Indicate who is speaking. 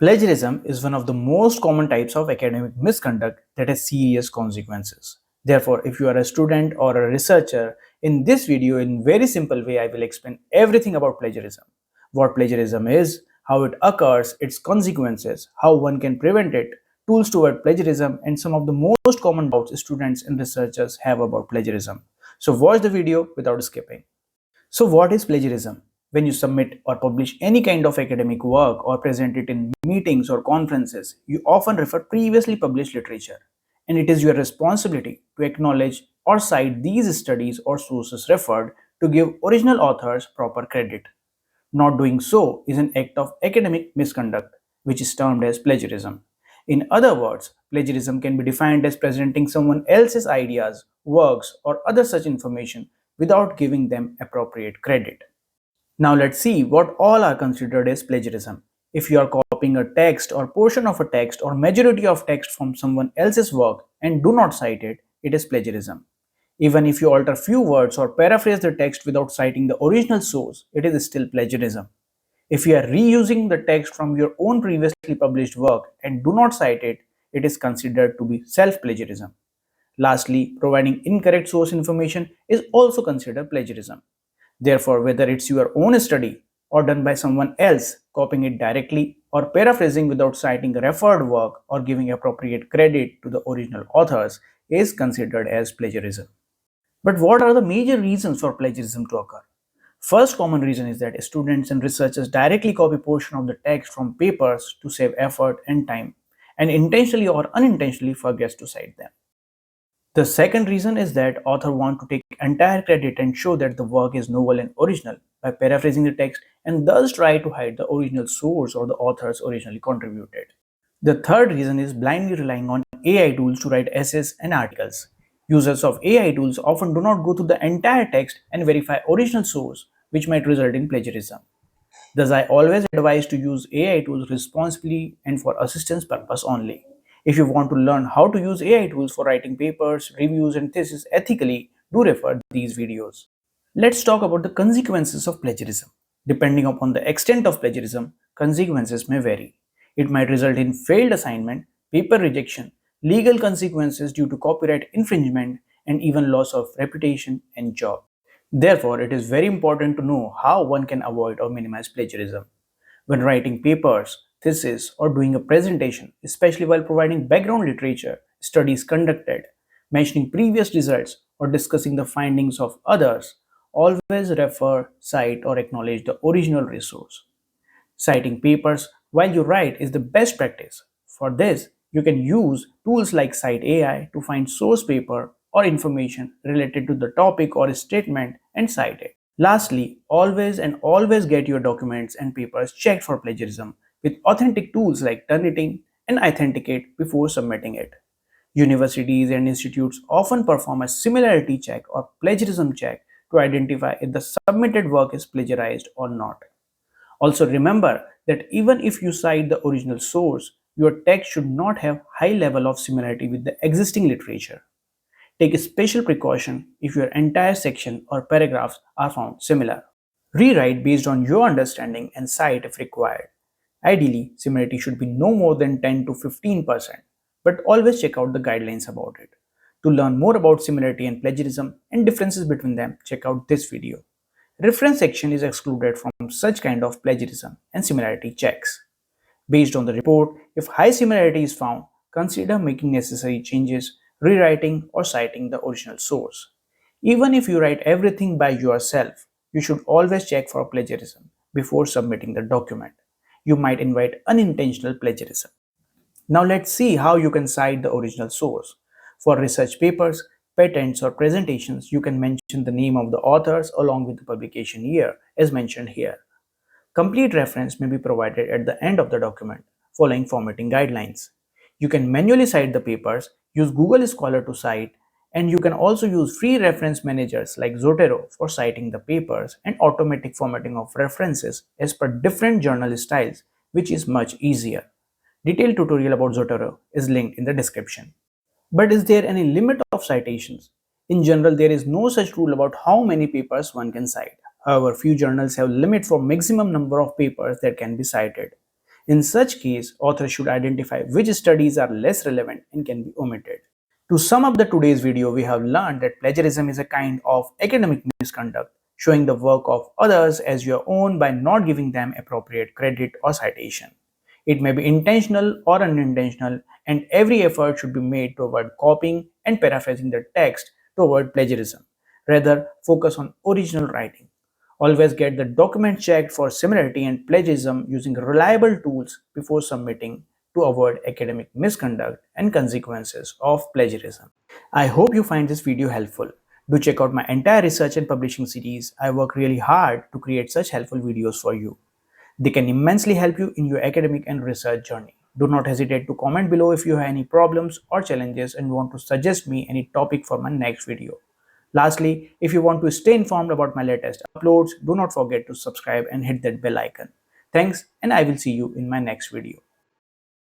Speaker 1: Plagiarism is one of the most common types of academic misconduct that has serious consequences. Therefore, if you are a student or a researcher, in this video, in very simple way, I will explain everything about plagiarism. What plagiarism is, how it occurs, its consequences, how one can prevent it, tools to avoid plagiarism, and some of the most common doubts students and researchers have about plagiarism. So watch the video without skipping. So, what is plagiarism? When you submit or publish any kind of academic work or present it in meetings or conferences, you often refer previously published literature, and it is your responsibility to acknowledge or cite these studies or sources referred to give original authors proper credit. Not doing so is an act of academic misconduct, which is termed as plagiarism. In other words, plagiarism can be defined as presenting someone else's ideas, works, or other such information without giving them appropriate credit. Now let's see what all are considered as plagiarism. If you are copying a text or portion of a text or majority of text from someone else's work and do not cite it, it is plagiarism. Even if you alter few words or paraphrase the text without citing the original source, it is still plagiarism. If you are reusing the text from your own previously published work and do not cite it, it is considered to be self-plagiarism. Lastly, providing incorrect source information is also considered plagiarism. Therefore, whether it's your own study or done by someone else, copying it directly or paraphrasing without citing the referred work or giving appropriate credit to the original authors is considered as plagiarism. But what are the major reasons for plagiarism to occur? First common reason is that students and researchers directly copy portion of the text from papers to save effort and time, and intentionally or unintentionally forgets to cite them. The second reason is that author want to take entire credit and show that the work is novel and original by paraphrasing the text and thus try to hide the original source or the authors originally contributed. The third reason is blindly relying on AI tools to write essays and articles. Users of AI tools often do not go through the entire text and verify original source, which might result in plagiarism. Thus, I always advise to use AI tools responsibly and for assistance purpose only. If you want to learn how to use AI tools for writing papers, reviews, and thesis ethically, do refer these videos. Let's talk about the consequences of plagiarism. Depending upon the extent of plagiarism, consequences may vary. It might result in failed assignment, paper rejection, legal consequences due to copyright infringement, and even loss of reputation and job. Therefore, it is very important to know how one can avoid or minimize plagiarism. When writing papers, thesis, or doing a presentation, especially while providing background literature, studies conducted, mentioning previous results, or discussing the findings of others, always refer, cite, or acknowledge the original resource. Citing papers while you write is the best practice. For this, you can use tools like Cite AI to find source paper or information related to the topic or statement and cite it. Lastly, always get your documents and papers checked for plagiarism with authentic tools like Turnitin and Authenticate before submitting it. Universities and institutes often perform a similarity check or plagiarism check to identify if the submitted work is plagiarized or not. Also remember that even if you cite the original source, your text should not have high level of similarity with the existing literature. Take a special precaution if your entire section or paragraphs are found similar. Rewrite based on your understanding and cite if required. Ideally, similarity should be no more than 10 to 15%, but always check out the guidelines about it. To learn more about similarity and plagiarism and differences between them, check out this video. Reference section is excluded from such kind of plagiarism and similarity checks. Based on the report, if high similarity is found, consider making necessary changes, rewriting or citing the original source. Even if you write everything by yourself, you should always check for plagiarism before submitting the document. You might invite unintentional plagiarism. Now let's see how you can cite the original source. For research papers, patents or presentations, you can mention the name of the authors along with the publication year as mentioned here. Complete reference may be provided at the end of the document, following formatting guidelines. You can manually cite the papers, use Google Scholar to cite, and you can also use free reference managers like Zotero for citing the papers and automatic formatting of references as per different journal styles, which is much easier. Detailed tutorial about Zotero is linked in the description. But is there any limit of citations? In general, there is no such rule about how many papers one can cite. However, few journals have limit for maximum number of papers that can be cited. In such case, authors should identify which studies are less relevant and can be omitted. To sum up the today's video, we have learned that plagiarism is a kind of academic misconduct, showing the work of others as your own by not giving them appropriate credit or citation. It may be intentional or unintentional, and every effort should be made to avoid copying and paraphrasing the text to avoid plagiarism. Rather, focus on original writing. Always get the document checked for similarity and plagiarism using reliable tools before submitting to avoid academic misconduct and consequences of plagiarism. I hope you find this video helpful. Do check out my entire research and publishing series. I work really hard to create such helpful videos for you. They can immensely help you in your academic and research journey. Do not hesitate to comment below if you have any problems or challenges and want to suggest me any topic for my next video. Lastly, if you want to stay informed about my latest uploads, do not forget to subscribe and hit that bell icon. Thanks, and I will see you in my next video.